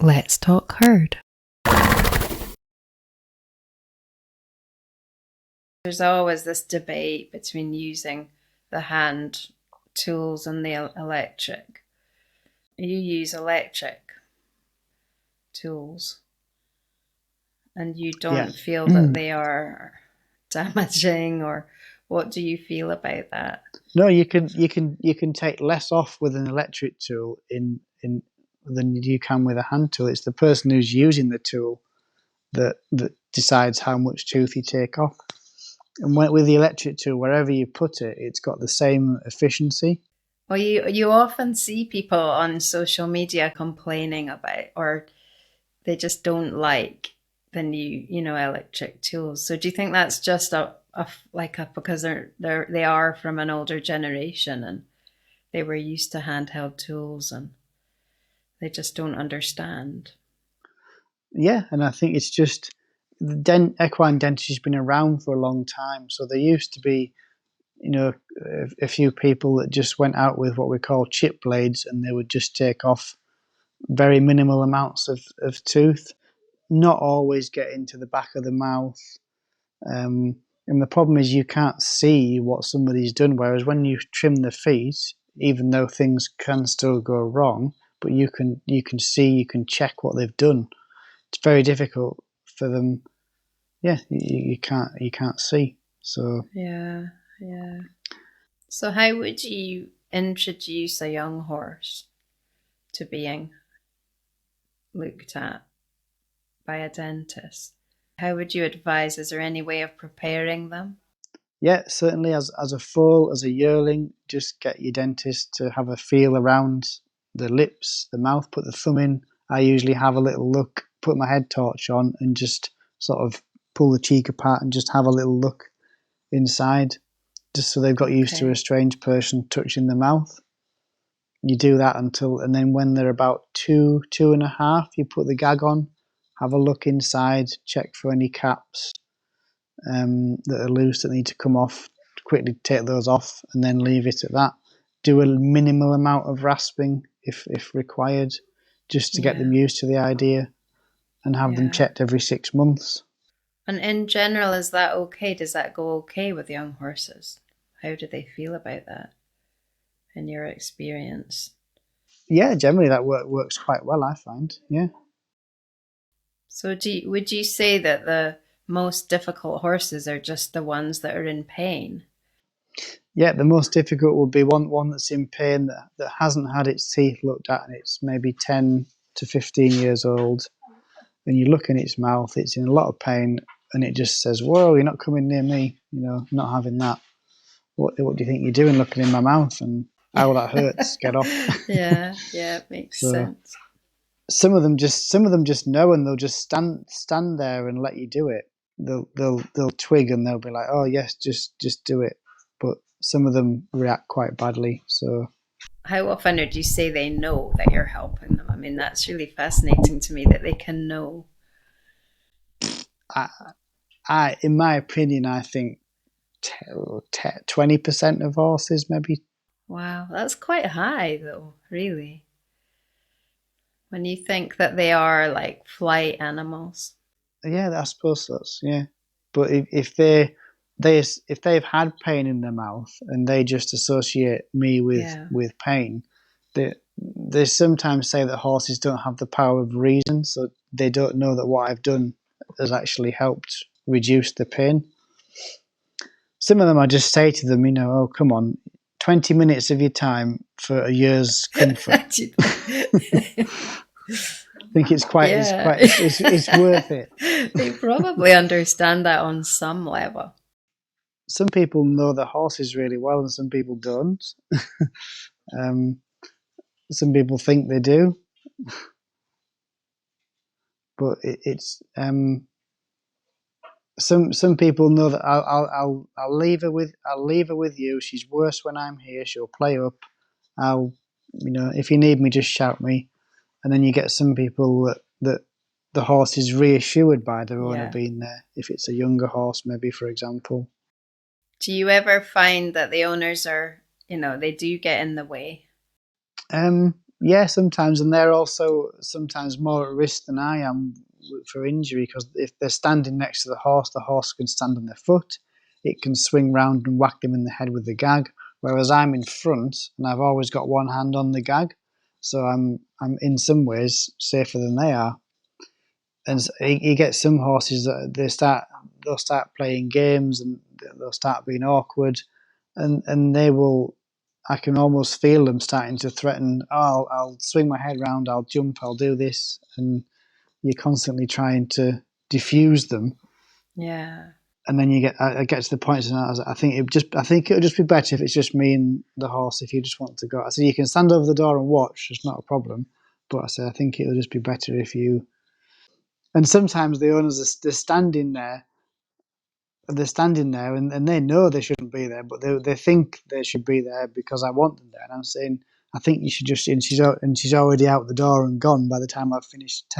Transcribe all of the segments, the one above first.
Let's talk herd. There's always this debate between using the hand tools and the electric. You use electric tools and you don't feel that they are damaging, or what do you feel about that? No, you can take less off with an electric tool than you can with a hand tool. It's the person who's using the tool that decides how much tooth you take off. And with the electric tool, wherever you put it, it's got the same efficiency. Well, you often see people on social media complaining about, or they just don't like the new, electric tools. So do you think that's just because they are from an older generation and they were used to handheld tools and they just don't understand? Yeah, and I think it's just equine dentistry has been around for a long time. So there used to be, a few people that just went out with what we call chip blades, and they would just take off very minimal amounts of tooth, not always get into the back of the mouth. And the problem is you can't see what somebody's done, whereas when you trim the feet, even though things can still go wrong, but you can see, you can check what they've done. It's very difficult for them. Yeah, you can't see. So yeah. So how would you introduce a young horse to being looked at by a dentist? How would you advise? Is there any way of preparing them? Yeah, certainly as a foal, as a yearling, just get your dentist to have a feel around the lips, the mouth, put the thumb in. I usually have a little look, put my head torch on and just sort of pull the cheek apart and just have a little look inside, just so they've got used to a strange person touching the mouth. You do that and then when they're about 2.5, you put the gag on, have a look inside, check for any caps that are loose that need to come off, quickly take those off and then leave it at that. Do a minimal amount of rasping if required, just to get them used to the idea, and have them checked every 6 months. And in general, is that okay? Does that go okay with young horses? How do they feel about that in your experience? Yeah, generally that works quite well, I find. Yeah. So would you say that the most difficult horses are just the ones that are in pain? Yeah, the most difficult would be one that's in pain, that hasn't had its teeth looked at, and it's maybe 10 to 15 years old, and you look in its mouth, it's in a lot of pain, and it just says, "Whoa, you're not coming near me, not having that. What do you think you're doing looking in my mouth? And how that hurts, get off." Yeah, it makes sense. Some of them just know, and they'll just stand there and let you do it. They'll twig and they'll be like, "Oh yes, just do it." But some of them react quite badly. So how often would you say they know that you're helping them? I mean, that's really fascinating to me that they can know. In my opinion, I think 20% of horses, maybe. Wow, that's quite high though, really. When you think that they are like flight animals. Yeah, I suppose that's, yeah. But if they've had pain in their mouth and they just associate me with pain, they sometimes say that horses don't have the power of reason, so they don't know that what I've done has actually helped reduce the pain. Some of them, I just say to them, "Oh, come on, 20 minutes of your time for a year's comfort." I think it's worth it. They probably understand that on some level. Some people know the horses really well, and some people don't. Some people think they do, but it's some people know that I'll leave her with you. She's worse when I'm here. She'll play up. If you need me, just shout me. And then you get some people that the horse is reassured by their owner being there. If it's a younger horse, maybe, for example. Do you ever find that the owners are, they do get in the way? Yeah, sometimes, and they're also sometimes more at risk than I am for injury because if they're standing next to the horse can stand on their foot. It can swing round and whack them in the head with the gag. Whereas I'm in front and I've always got one hand on the gag, so I'm in some ways safer than they are. And you get some horses that they'll start playing games and they'll start being awkward, and they will. I can almost feel them starting to threaten. Oh, I'll swing my head round. I'll jump. I'll do this, and you're constantly trying to diffuse them. Yeah. And then I get to the point, and I think it would just be better if it's just me and the horse. If you just want to go, I said you can stand over the door and watch. It's not a problem. But I said I think it would just be better if you. And sometimes the owners they're standing there and they know they shouldn't be there, but they think they should be there because I want them there. And I'm saying, I think you should just, and she's already out the door and gone by the time I've finished.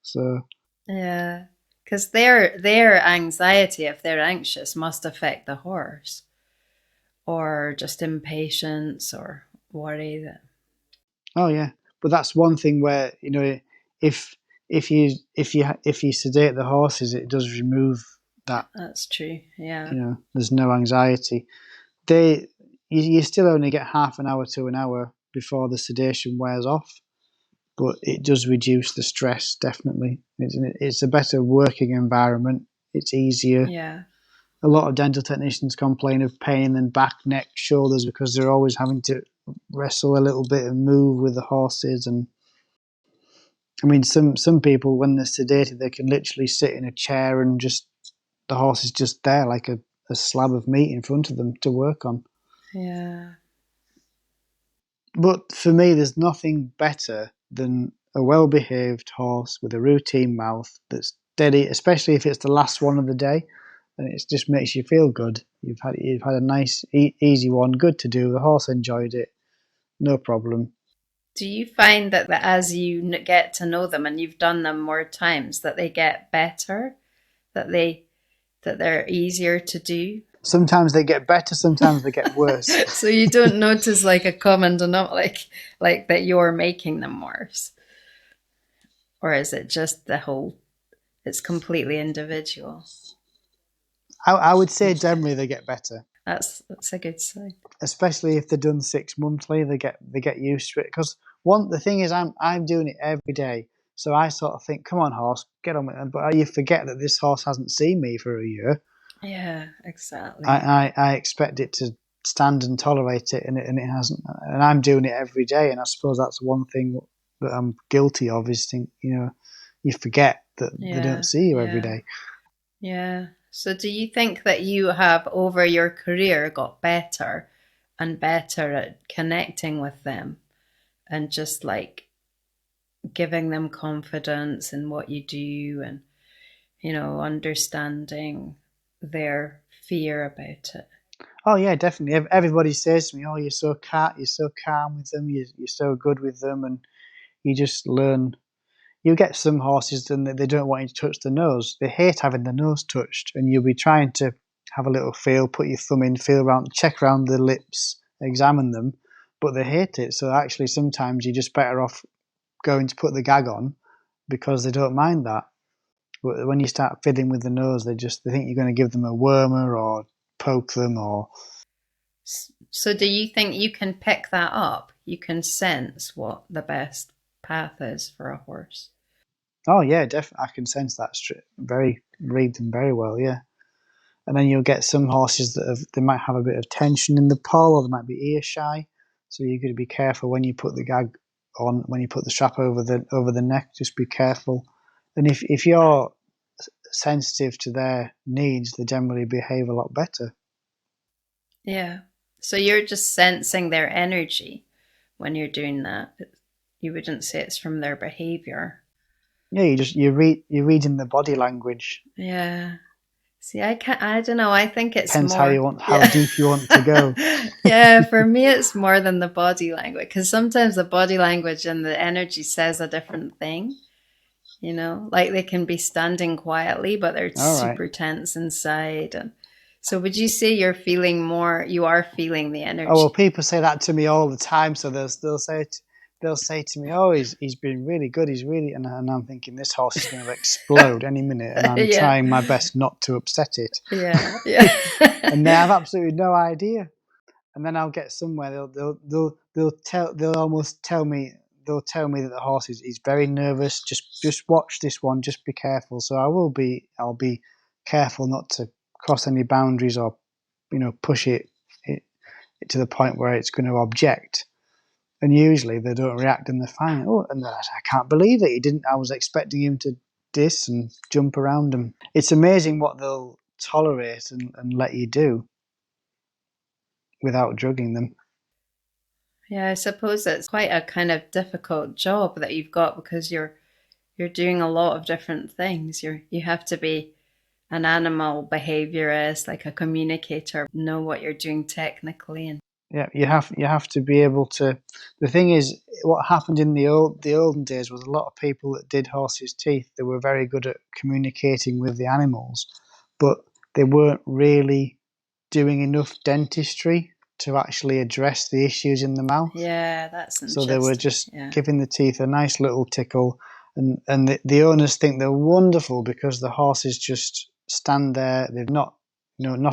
So, Yeah. Because their anxiety, if they're anxious, must affect the horse, or just impatience or worry that. oh yeah, but that's one thing where if if you sedate the horses, it does remove that. That's true. Yeah. There's no anxiety. They you still only get half an hour to an hour before the sedation wears off, but it does reduce the stress, definitely. It's a better working environment. It's easier. Yeah. A lot of dental technicians complain of pain in back, neck, shoulders because they're always having to wrestle a little bit and move with the horses. And I mean, some people, when they're sedated, they can literally sit in a chair and just the horse is just there like a slab of meat in front of them to work on. Yeah. But for me, there's nothing better than a well-behaved horse with a routine mouth that's steady, especially if it's the last one of the day, and it just makes you feel good. You've had a nice, easy one, good to do. The horse enjoyed it, no problem. Do you find that as you get to know them and you've done them more times, that they get better, that they're easier to do? Sometimes they get better, sometimes they get worse. So you don't notice like a common denominator, like that you're making them worse, or is it just the whole? It's completely individual. I would say generally they get better, That's a good sign. especially if they're done 6 monthly. They get used to it because the thing is I'm doing it every day, so I sort of think, come on horse, get on with it. But you forget that this horse hasn't seen me for a year. Yeah, exactly. I expect it to stand and tolerate it, and it hasn't. And I'm doing it every day, and I suppose that's one thing that I'm guilty of is you forget that they don't Yeah, see you every yeah, day. yeah. So do you think that you have over your career got better and better at connecting with them and just like giving them confidence in what you do and, understanding their fear about it? Oh yeah, definitely. Everybody says to me, "Oh, you're so calm with them. You're so good with them," and you just learn. You get some horses and they don't want you to touch the nose. They hate having the nose touched, and you'll be trying to have a little feel, put your thumb in, feel around, check around the lips, examine them, but they hate it. So actually, sometimes you're just better off going to put the gag on because they don't mind that. But when you start fiddling with the nose, they think you're going to give them a wormer or poke them or. So do you think you can pick that up? You can sense what the best path is for a horse? Oh yeah, definitely. I can sense that. Read them very well. Yeah. And then you'll get some horses they might have a bit of tension in the poll, or they might be ear shy. So you've got to be careful when you put the gag on, when you put the strap over the neck. Just be careful. And if you're sensitive to their needs, they generally behave a lot better. Yeah. So you're just sensing their energy when you're doing that. You wouldn't say it's from their behavior. Yeah, you're reading the body language. Yeah. See, I can't, I don't know. I think it's Depends more, how yeah. deep you want to go. Yeah, for me, it's more than the body language because sometimes the body language and the energy says a different thing. Like they can be standing quietly, but they're All right. super tense inside. And so, would you say you are feeling the Oh well, energy? people say that to me all the time. So they'll say it. they'll say to me, "Oh, he's been really good. He's really," and I'm thinking this horse is going to explode any minute, and I'm Yeah, trying my best not to upset it, yeah, yeah. and they have absolutely no idea. And then I'll get somewhere. They'll almost tell me. They'll tell me that the horse is very nervous. Just watch this one. Just be careful. So I'll be careful not to cross any boundaries or push it to the point where it's going to object. And usually they don't react and they're fine. Oh, and I can't believe it. He didn't. I was expecting him to diss and jump around him. It's amazing what they'll tolerate and let you do without drugging them. Yeah, I suppose it's quite a kind of difficult job that you've got because you're doing a lot of different things. You have to be an animal behaviorist, like a communicator, know what you're doing technically, and Yeah, you have to be able to. The thing is, what happened in the olden days was a lot of people that did horses' teeth. They were very good at communicating with the animals, but they weren't really doing enough dentistry to actually address the issues in the mouth. yeah, that's So they were interesting. just Yeah. giving the teeth a nice little tickle, and the owners think they're wonderful because the horses just stand there. They've not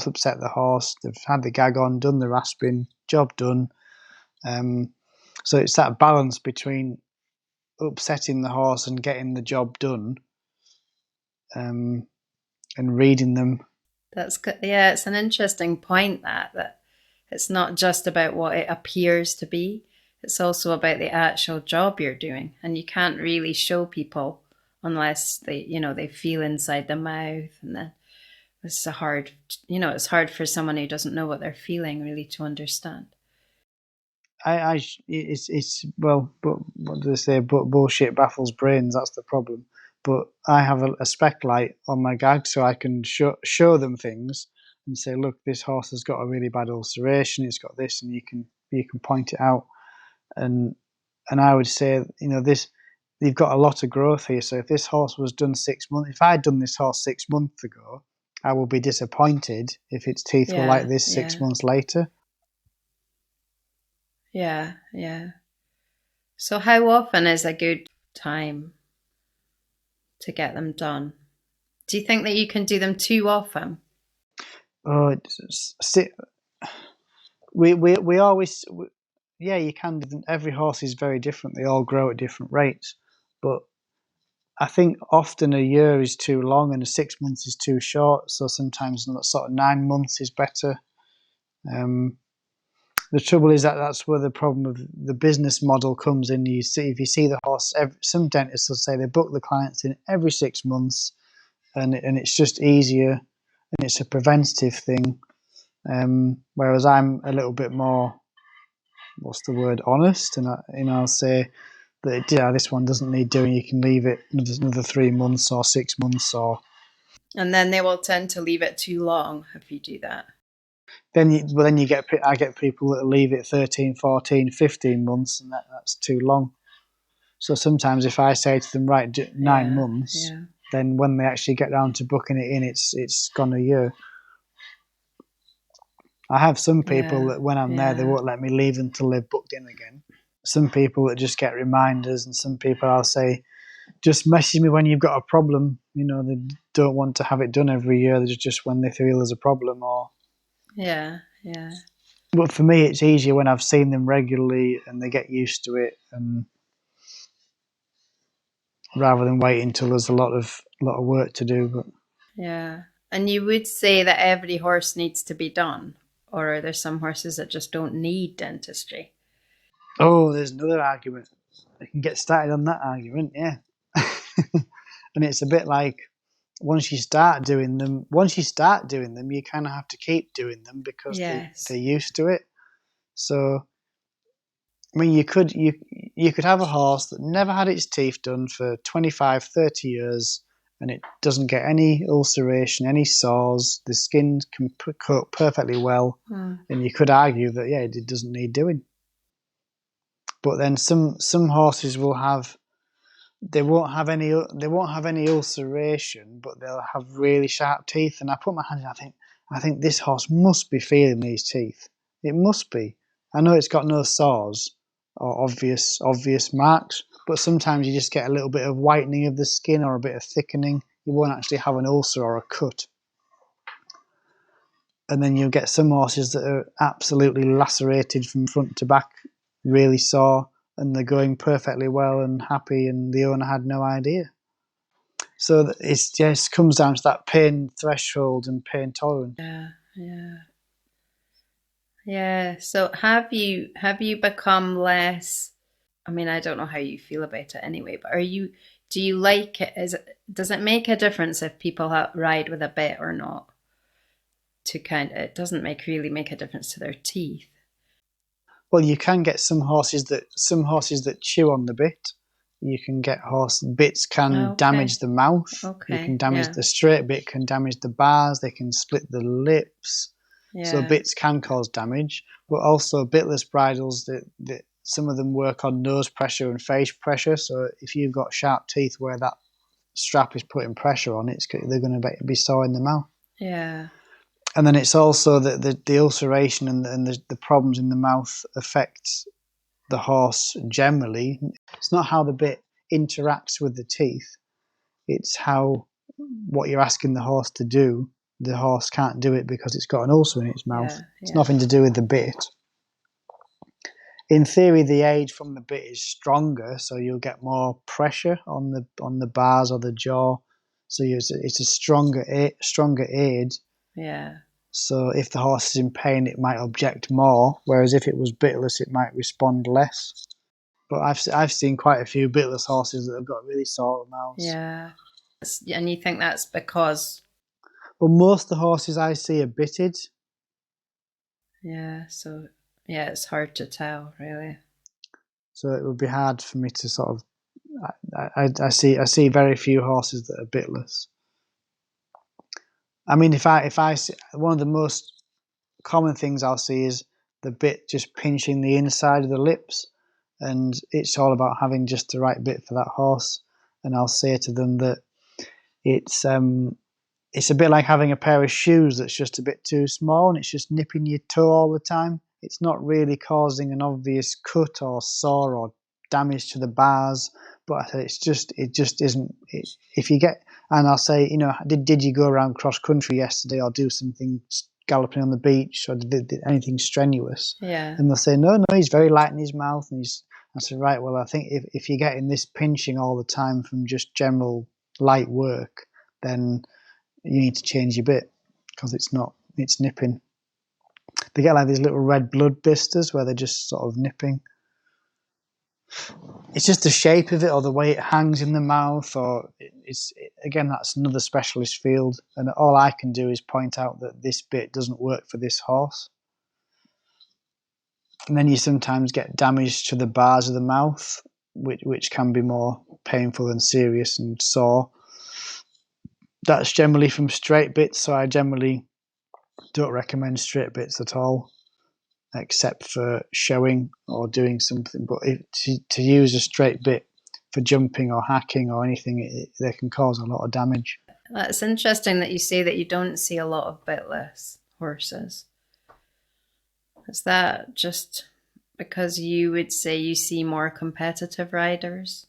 upset the horse. They've had the gag on, done the rasping, job done. Um, so it's that balance between upsetting the horse and getting the job done, um, and reading them. That's good. Yeah, it's an interesting point that it's not just about what it appears to be. It's also about the actual job you're doing, and you can't really show people unless they feel inside the mouth, and then it's a hard, it's hard for someone who doesn't know what they're feeling really to understand. It's well, but what do they say? But bullshit baffles brains. That's the problem. But I have a spec light on my gag, so I can show them things and say, look, this horse has got a really bad ulceration. It's got this, and you can point it out. And I would say, this, you've got a lot of growth here. So if this horse was done 6 months, if I'd done this horse 6 months ago, I would be disappointed if its teeth were like Yeah, this six yeah, months later. yeah, yeah. So how often is a good time to get them done? Do you think that you can do them too often? Oh, we always, yeah, you can. Every horse is very different. They all grow at different rates, but I think often a year is too long and 6 months is too short. So sometimes sort of 9 months is better. Um, the trouble is that's where the problem of the business model comes in. You see, if you see the horse, some dentists will say they book the clients in every 6 months, and it's just easier and it's a preventative thing. Whereas I'm a little bit more, what's the word, honest, and I'll say that yeah, this one doesn't need doing. You can leave it another 3 months or 6 months, or And then they will tend to leave it too long if you do that. then you get I get people that leave it 13, 14, 15 months, and that's too long. So sometimes if I say to them, right, do 9 Yeah, months, yeah, then when they actually get round to booking it in, it's gone a year. I have some people yeah, that when I'm there, they yeah, won't let me leave until they've booked in again. Some people that just get reminders, and some people I'll say, just message me when you've got a problem. They don't want to have it done every year. They're just when they feel there's a problem. Or, yeah, yeah, but for me, it's easier when I've seen them regularly and they get used to it, and rather than waiting until there's a lot of work to do. But yeah. And you would say that every horse needs to be done, or are there some horses that just don't need dentistry? oh, there's another argument. I can get started on that argument, yeah. And it's a bit like once you start doing them, you kind of have to keep doing them because they're Yes. used to it. So I mean, you could have a horse that never had its teeth done for 25, 30 years, and it doesn't get any ulceration, any sores. The skin can coat perfectly well, Hmm. and you could argue that yeah, it doesn't need doing. But then some horses will have they won't have any ulceration, but they'll have really sharp teeth. And I put my hand in, I think this horse must be feeling these teeth. It must be. I know it's got no sores, or obvious marks. But sometimes you just get a little bit of whitening of the skin or a bit of thickening. You won't actually have an ulcer or a cut. And then you'll get some horses that are absolutely lacerated from front to back, really sore, and they're going perfectly well and happy, and the owner had no idea. So it just comes down to that pain threshold and pain tolerance. Yeah. So have you become less? I mean, I don't know how you feel about it anyway, but do you like it? Does it make a difference if people ride with a bit or not? It doesn't really make a difference to their teeth. Well, you can get some horses that chew on the bit. You can get bits can damage the mouth. You can damage the straight bit, can damage the bars. They can split the lips. So bits can cause damage, but also bitless bridles that some of them work on nose pressure and face pressure. So if you've got sharp teeth where that strap is putting pressure on, they're going to be sore in the mouth. Yeah. And then it's also that the ulceration and the problems in the mouth affect the horse generally. It's not how the bit interacts with the teeth. It's what you're asking the horse to do. The horse can't do it because it's got an ulcer in its mouth. It's nothing to do with the bit. In theory, the aid from the bit is stronger, so you'll get more pressure on the bars or the jaw. So it's a stronger aid. Yeah. So if the horse is in pain, it might object more, whereas if it was bitless, it might respond less. But I've seen quite a few bitless horses that have got really sore mouths. Yeah. And you think that's because? Well, most of the horses I see are bitted. Yeah. So it's hard to tell, really. So it would be hard for me to sort of. I see very few horses that are bitless. I mean, if I see, one of the most common things I'll see is the bit just pinching the inside of the lips, and it's all about having just the right bit for that horse. And I'll say to them that it's a bit like having a pair of shoes that's just a bit too small and it's just nipping your toe all the time. It's not really causing an obvious cut or sore or damage to the bars, but it just isn't. If you get, and I'll say, did you go around cross country yesterday or do something galloping on the beach or did anything strenuous? Yeah. And they'll say, no, he's very light in his mouth. And I said, right, well, I think if you're getting this pinching all the time from just general light work, then you need to change your bit because it's nipping. They get like these little red blood blisters where they're just sort of nipping. It's just the shape of it or the way it hangs in the mouth, or again, that's another specialist field, and all I can do is point out that this bit doesn't work for this horse. And then you sometimes get damage to the bars of the mouth, which can be more painful and serious and sore. That's generally from straight bits, so I generally don't recommend straight bits at all, except for showing or doing something. But to use a straight bit for jumping or hacking or anything, they can cause a lot of damage. It's interesting that you say that you don't see a lot of bitless horses. Is that just because you would say you see more competitive riders?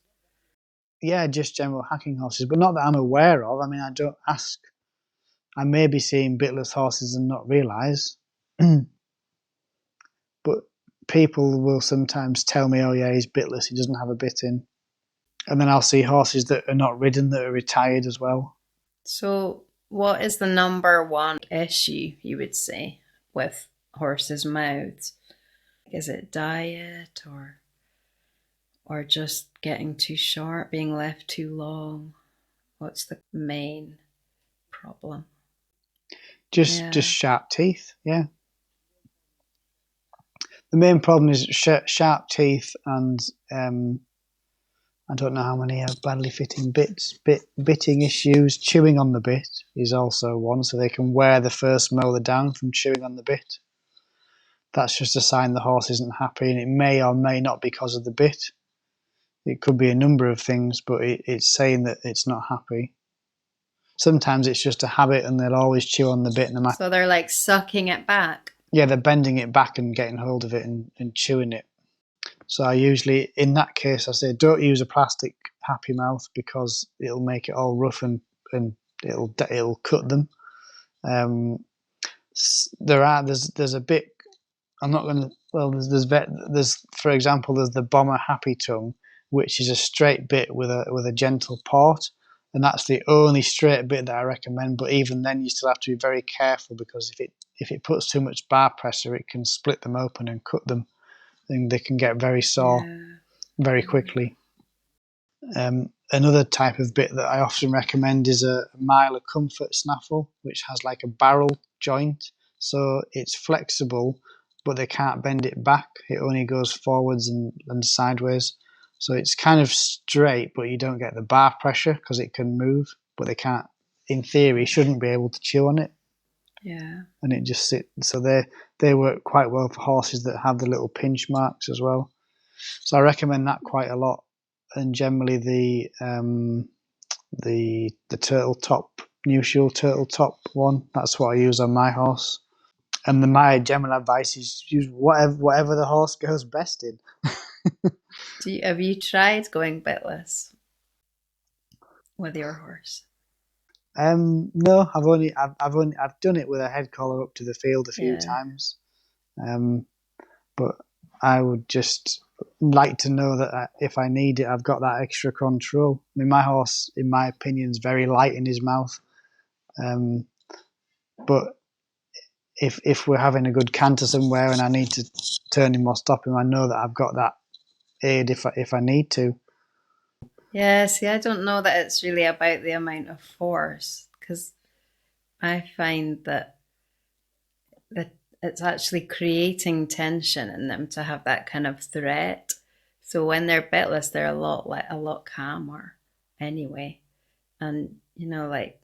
Yeah, just general hacking horses, but not that I'm aware of. I mean, I don't ask. I may be seeing bitless horses and not realise. But people will sometimes tell me, oh yeah, he's bitless, he doesn't have a bit in. And then I'll see horses that are not ridden that are retired as well. So what is the number one issue, you would say, with horses' mouths? Is it diet or just getting too short, being left too long? What's the main problem? Just sharp teeth, yeah. The main problem is sharp teeth and I don't know how many are badly fitting bits. Bitting issues, chewing on the bit is also one, so they can wear the first molar down from chewing on the bit. That's just a sign the horse isn't happy, and it may or may not be because of the bit. It could be a number of things, but it's saying that it's not happy. Sometimes it's just a habit and they'll always chew on the bit. So they're like sucking it back? Yeah, they're bending it back and getting hold of it and chewing it. So I usually, in that case, I say don't use a plastic happy mouth because it'll make it all rough and it'll cut them. There's a bit. I'm not going to. Well, there's for example there's the bomber happy tongue, which is a straight bit with a gentle port, and that's the only straight bit that I recommend. But even then, you still have to be very careful because if it puts too much bar pressure, it can split them open and cut them, and they can get very sore Yeah. very quickly. Another type of bit that I often recommend is a Miler Comfort snaffle, which has like a barrel joint, so it's flexible, but they can't bend it back. It only goes forwards and sideways, so it's kind of straight, but you don't get the bar pressure because it can move, but they can't. In theory, shouldn't be able to chew on it, Yeah. and it just sits. So they work quite well for horses that have the little pinch marks as well. So I recommend that quite a lot. And generally the turtle top, New Shield turtle top one, that's what I use on my horse. And my general advice is use whatever the horse goes best in. Have you tried going bitless with your horse? No, I've done it with a head collar up to the field a few Yeah. times. But I would just like to know that if I need it, I've got that extra control. I mean, my horse, in my opinion, is very light in his mouth. But if we're having a good canter somewhere and I need to turn him or stop him, I know that I've got that aid if I need to. Yeah, see, I don't know that it's really about the amount of force because I find that it's actually creating tension in them to have that kind of threat. So when they're bitless, they're a lot calmer anyway. And like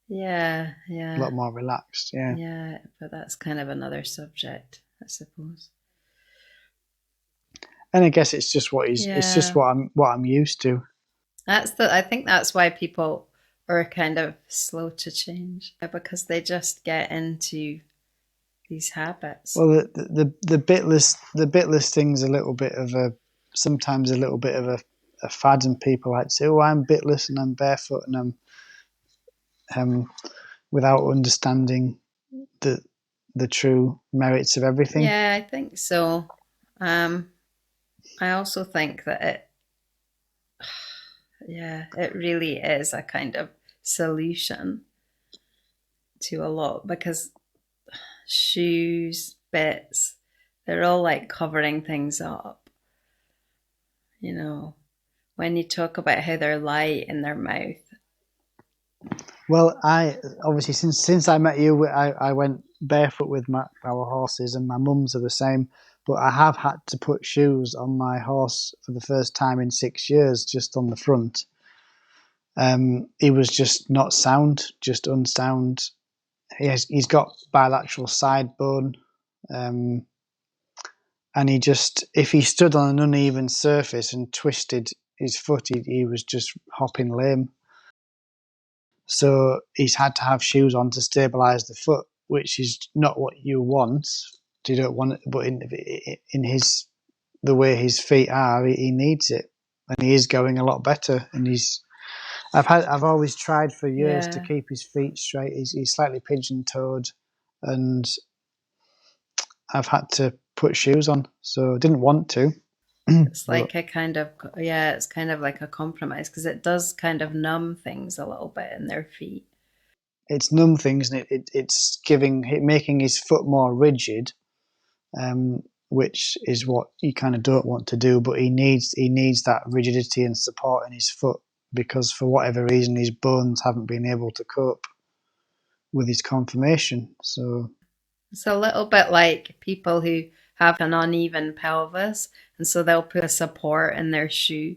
yeah, A yeah, lot more relaxed, yeah. yeah, but that's kind of another subject, I suppose. And I guess it's just it's just Yeah. what I'm used to. I think that's why people are kind of slow to change because they just get into these habits. Well, the bitless thing's a little bit of a sometimes a little bit of a fad, and people like to say, "Oh, I'm bitless and I'm barefoot and I'm without understanding the the true merits of everything." Yeah, I think so. Um, I also think that yeah, it really is a kind of solution to a lot because shoes, bits, they're all like covering things up. You know, when you talk about how they're light in their mouth. Well, I obviously since I met you, I went barefoot with our horses, and my mum's are the same. But I have had to put shoes on my horse for the first time in 6 years, just on the front. He was just not sound, just unsound. He's got bilateral side bone, um, and if he stood on an uneven surface and twisted his foot, he was just hopping lame. So he's had to have shoes on to stabilize the foot, which is not what you want. You don't want it, but in his the way his feet are, he needs it, and he is going a lot better. And I've always tried for years to Yeah, keep his feet straight. He's slightly pigeon toed, and I've had to put shoes on. So I didn't want to, it's but like a kind of yeah, it's kind of like a compromise because it does kind of numb things a little bit in their feet. it's numb things, and making his foot more rigid, um, which is what you kind of don't want to do. But he needs that rigidity and support in his foot because for whatever reason his bones haven't been able to cope with his conformation. So It's a little bit like people who have an uneven pelvis, and so they'll put a support in their shoe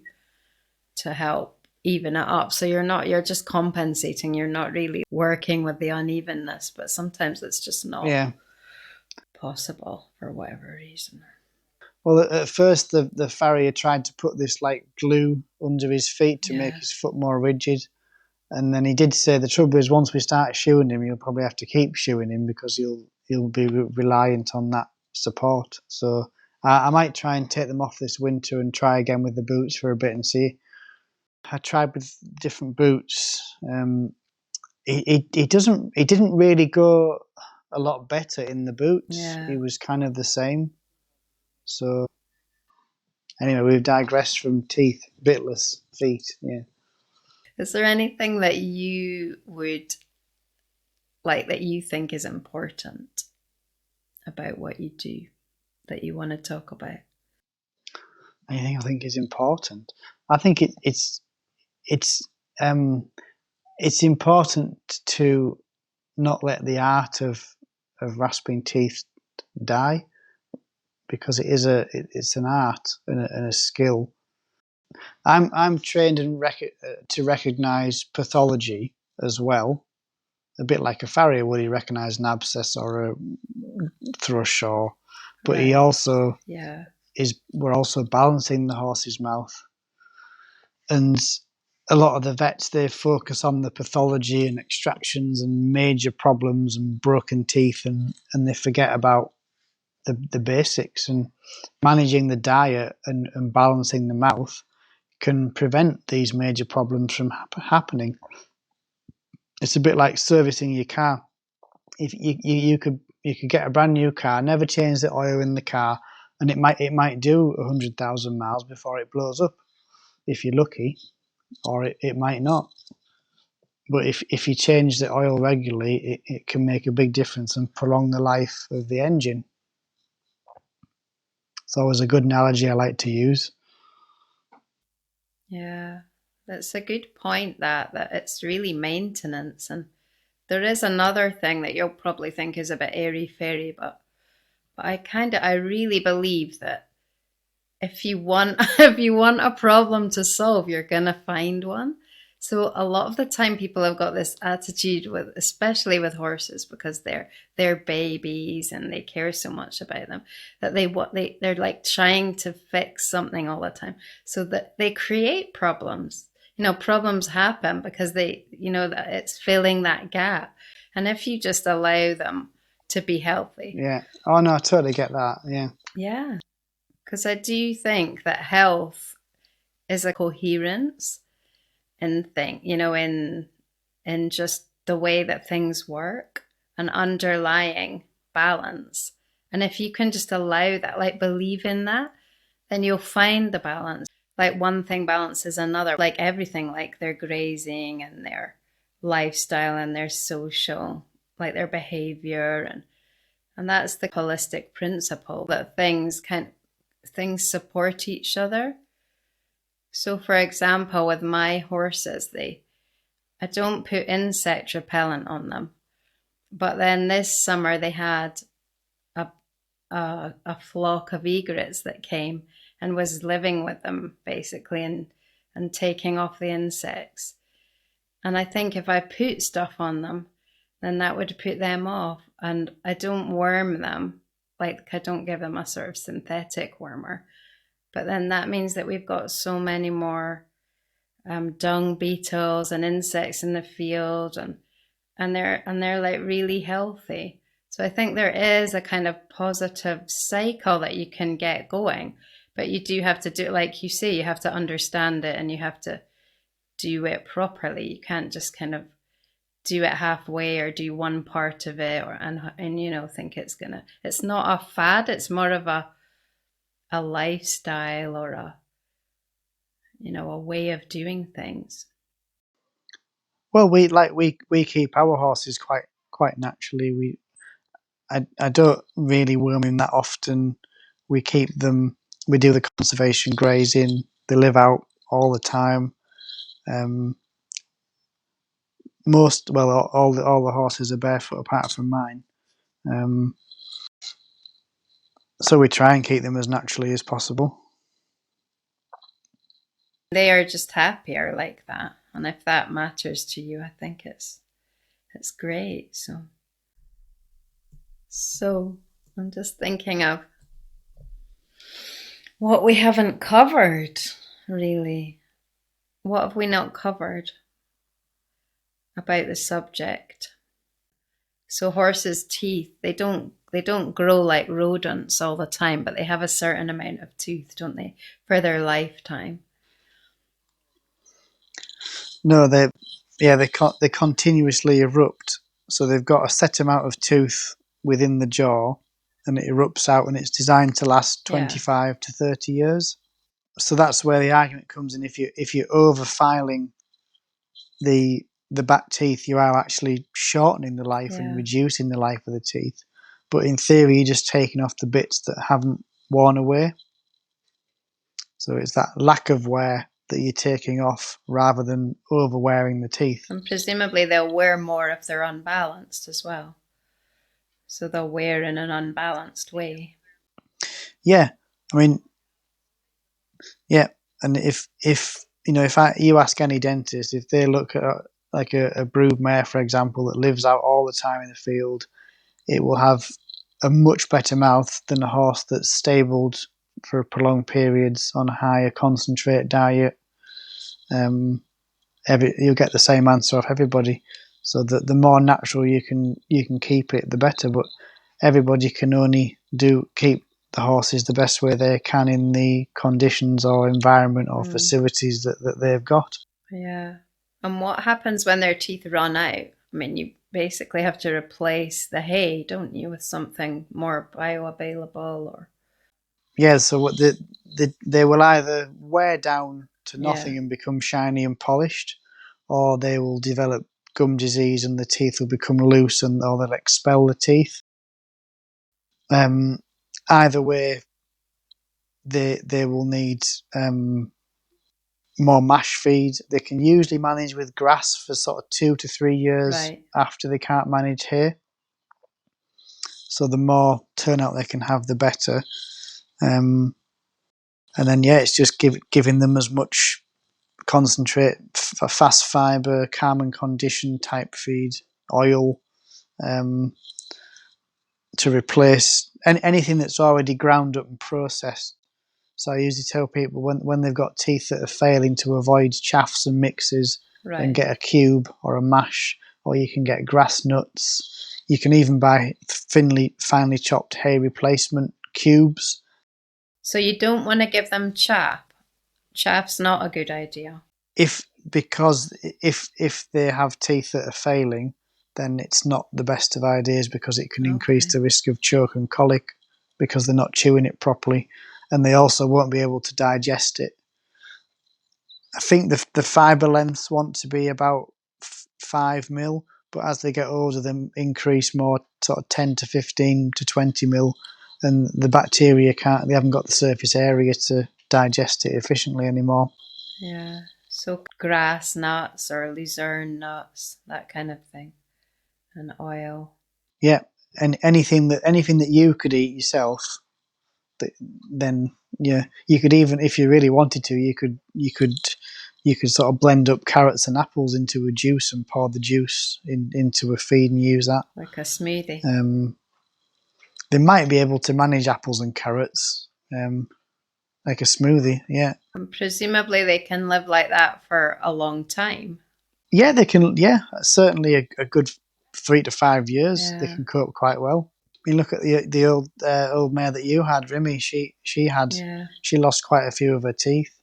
to help even it up. So you're just compensating. You're not really working with the unevenness, but sometimes it's just not yeah. possible for whatever reason. Well, at first the farrier tried to put this like glue under his feet to make Yeah. his foot more rigid. And then he did say the trouble is once we start shoeing him, you'll probably have to keep shoeing him because you'll be reliant on that support. So I might try and take them off this winter and try again with the boots for a bit and see. I tried with different boots. He didn't really go a lot better in the boots. Yeah. He was kind of the same. So anyway, we've digressed from teeth, bitless feet. Yeah. Is there anything that you would like that you think is important about what you do that you want to talk about? Anything I think is important. I think it's important to not let the art of rasping teeth die, because it's an art and a skill. I'm trained to recognise pathology as well, a bit like a farrier would. He recognise an abscess or a thrush, but he Right. also Yeah. we're also balancing the horse's mouth, and a lot of the vets, they focus on the pathology and extractions and major problems and broken teeth, and they forget about the basics. And managing the diet and balancing the mouth can prevent these major problems from happening. It's a bit like servicing your car. If you could get a brand new car, never change the oil in the car, and it might do 100,000 miles before it blows up, if you're lucky, or it might not. But if you change the oil regularly, it can make a big difference and prolong the life of the engine. It's always a good analogy I like to use. Yeah. That's a good point, that it's really maintenance. And there is another thing that you'll probably think is a bit airy fairy, but I really believe that if you want if you want a problem to solve, you're gonna find one. So a lot of the time people have got this attitude with, especially with horses, because they're babies and they care so much about them, that they're like trying to fix something all the time. So that they create problems. Problems happen because that it's filling that gap. And if you just allow them to be healthy. Yeah. Oh no, I totally get that. Yeah. Yeah. Because I do think that health is a coherence in just the way that things work, an underlying balance. And if you can just allow that, like believe in that, then you'll find the balance. Like one thing balances another, like everything, like their grazing and their lifestyle and their social, like their behavior, and that's the holistic principle, that things support each other. So, for example, with my horses, I don't put insect repellent on them. But then this summer they had a a flock of egrets that came and was living with them basically, and taking off the insects. And I think if I put stuff on them, then that would put them off. And I don't worm them, like I don't give them a sort of synthetic wormer. But then that means that we've got so many more dung beetles and insects in the field, and they're like really healthy. So I think there is a kind of positive cycle that you can get going, but you do have to do, like you say, you have to understand it and you have to do it properly. You can't just kind of do it halfway or do one part of it, and think it's not a fad. It's more of a lifestyle, or a way of doing things. Well, we keep our horses quite naturally. I don't really worm them that often. We keep them. We do the conservation grazing. They live out all the time. Um, all the horses are barefoot apart from mine. Um, so we try and keep them as naturally as possible. They are just happier like that, and if that matters to you, I think it's great. So I'm just thinking of what we haven't covered, really. What have we not covered about the subject? So horses' teeth, They don't grow like rodents all the time, but they have a certain amount of tooth, don't they, for their lifetime? No, they continuously erupt. So they've got a set amount of tooth within the jaw, and it erupts out, and it's designed to last Yeah, 25 to 30 years. So that's where the argument comes in. If you're over filing the back teeth, you are actually shortening the life and yeah. reducing the life of the teeth. But in theory, you're just taking off the bits that haven't worn away. So it's that lack of wear that you're taking off rather than overwearing the teeth. And presumably they'll wear more if they're unbalanced as well. So they'll wear in an unbalanced way. Yeah, I mean, yeah, and if you know, you ask any dentist, if they look at like a brood mare, for example, that lives out all the time in the field, it will have a much better mouth than a horse that's stabled for prolonged periods on a higher concentrate diet. You'll get the same answer off everybody. So the more natural you can keep it, the better. But everybody can only keep the horses the best way they can in the conditions or environment or facilities that they've got. Yeah. And what happens when their teeth run out? I mean, you basically have to replace the hay, don't you, with something more bioavailable or Yeah, so what they will either wear down to yeah, nothing and become shiny and polished, or they will develop gum disease and the teeth will become loose or they'll expel the teeth. Either way, they will need more mash feed. They can usually manage with grass for sort of 2 to 3 years right. after they can't manage hay. So the more turnout they can have, the better. And then yeah, it's just giving them as much concentrate, fast fibre, calm and condition type feed, oil, to replace anything that's already ground up and processed. So I usually tell people when they've got teeth that are failing to avoid chaffs and mixes, then Right. get a cube or a mash, or you can get grass nuts. You can even buy finely chopped hay replacement cubes. So you don't want to give them chaff. Chaff's not a good idea. Because if they have teeth that are failing, then it's not the best of ideas because it can increase Okay. the risk of choke and colic because they're not chewing it properly, and they also won't be able to digest it. I think the fibre lengths want to be about 5 mil, but as they get older, they increase more, sort of 10 to 15 to 20 mil, and the bacteria can't. They haven't got the surface area to digest it efficiently anymore. Yeah. So grass nuts or lucerne nuts, that kind of thing, and oil. Yeah, and anything that you could eat yourself, then yeah, you could, even if you really wanted to, you could sort of blend up carrots and apples into a juice and pour the juice into a feed and use that. Like a smoothie. They might be able to manage apples and carrots, like a smoothie. Yeah, And presumably they can live like that for a long time. yeah, they can. Yeah, certainly a good 3 to 5 years. They Yeah. can cope quite well. You look at the old mare that you had, Remy. Yeah. She lost quite a few of her teeth,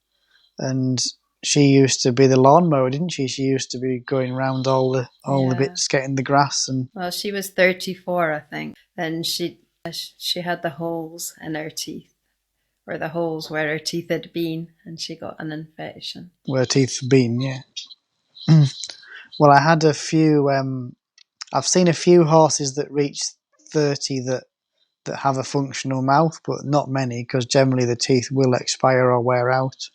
and she used to be the lawnmower, didn't she? She used to be going round all the Yeah. bits, getting the grass, and Well, she was 34, I think. Then she had the holes in her teeth, or the holes where her teeth had been, and she got an infection. where her teeth have been. Yeah. Well, I had a few. I've seen a few horses that reach 30 that have a functional mouth, but not many because generally the teeth will expire or wear out.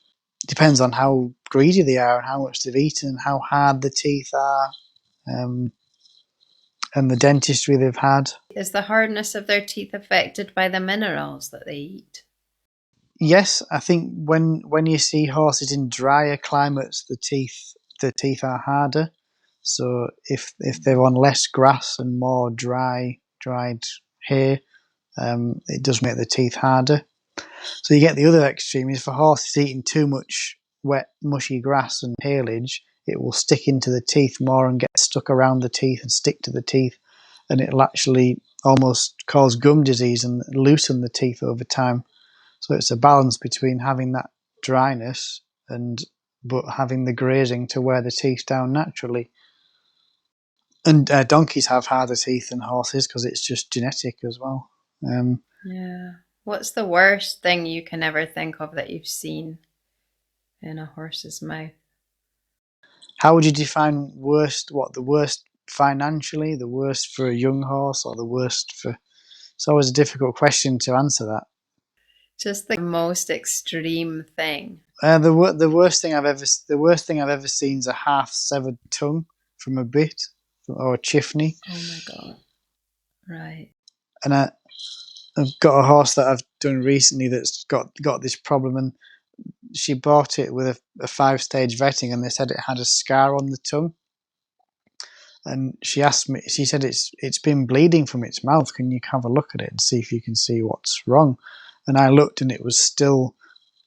Depends on how greedy they are and how much they've eaten and how hard the teeth are, um, and the dentistry they've had. Is the hardness of their teeth affected by the minerals that they eat? Yes, I think when you see horses in drier climates, the teeth are harder. So if they're on less grass and more dried hay, it does make the teeth harder. So you get the other extreme is for horses eating too much wet, mushy grass and haylage, it will stick into the teeth more and get stuck around the teeth and stick to the teeth, and it'll actually almost cause gum disease and loosen the teeth over time. So it's a balance between having that dryness and but having the grazing to wear the teeth down naturally. And donkeys have harder teeth than horses because it's just genetic as well. Yeah. What's the worst thing you can ever think of that you've seen in a horse's mouth? How would you define worst? What, the worst financially, the worst for a young horse, or the worst for? It's always a difficult question to answer that. Just the most extreme thing. The worst thing I've ever seen is a half severed tongue from a bit or a chiffney. Oh my God. Right. And I've got a horse that I've done recently that's got this problem, and she bought it with a 5-stage vetting, and they said it had a scar on the tongue. And she asked me, she said it's been bleeding from its mouth. Can you have a look at it and see if you can see what's wrong? And I looked, and it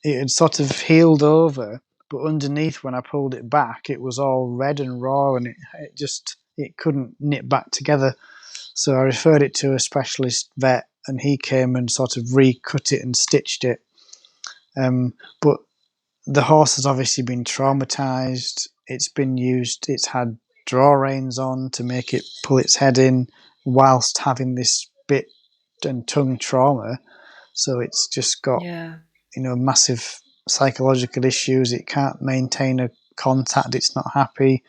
had sort of healed over, but underneath, when I pulled it back, it was all red and raw, and it couldn't knit back together. So I referred it to a specialist vet, and he came and sort of recut it and stitched it. But the horse has obviously been traumatized. It's been used. It's had draw reins on to make it pull its head in whilst having this bit and tongue trauma. So it's just got Yeah. massive psychological issues. It can't maintain a contact. It's not happy.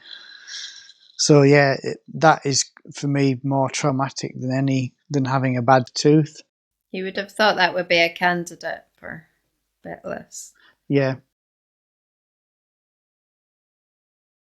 So yeah, that is for me more traumatic than having a bad tooth. You would have thought that would be a candidate for bitless. Yeah,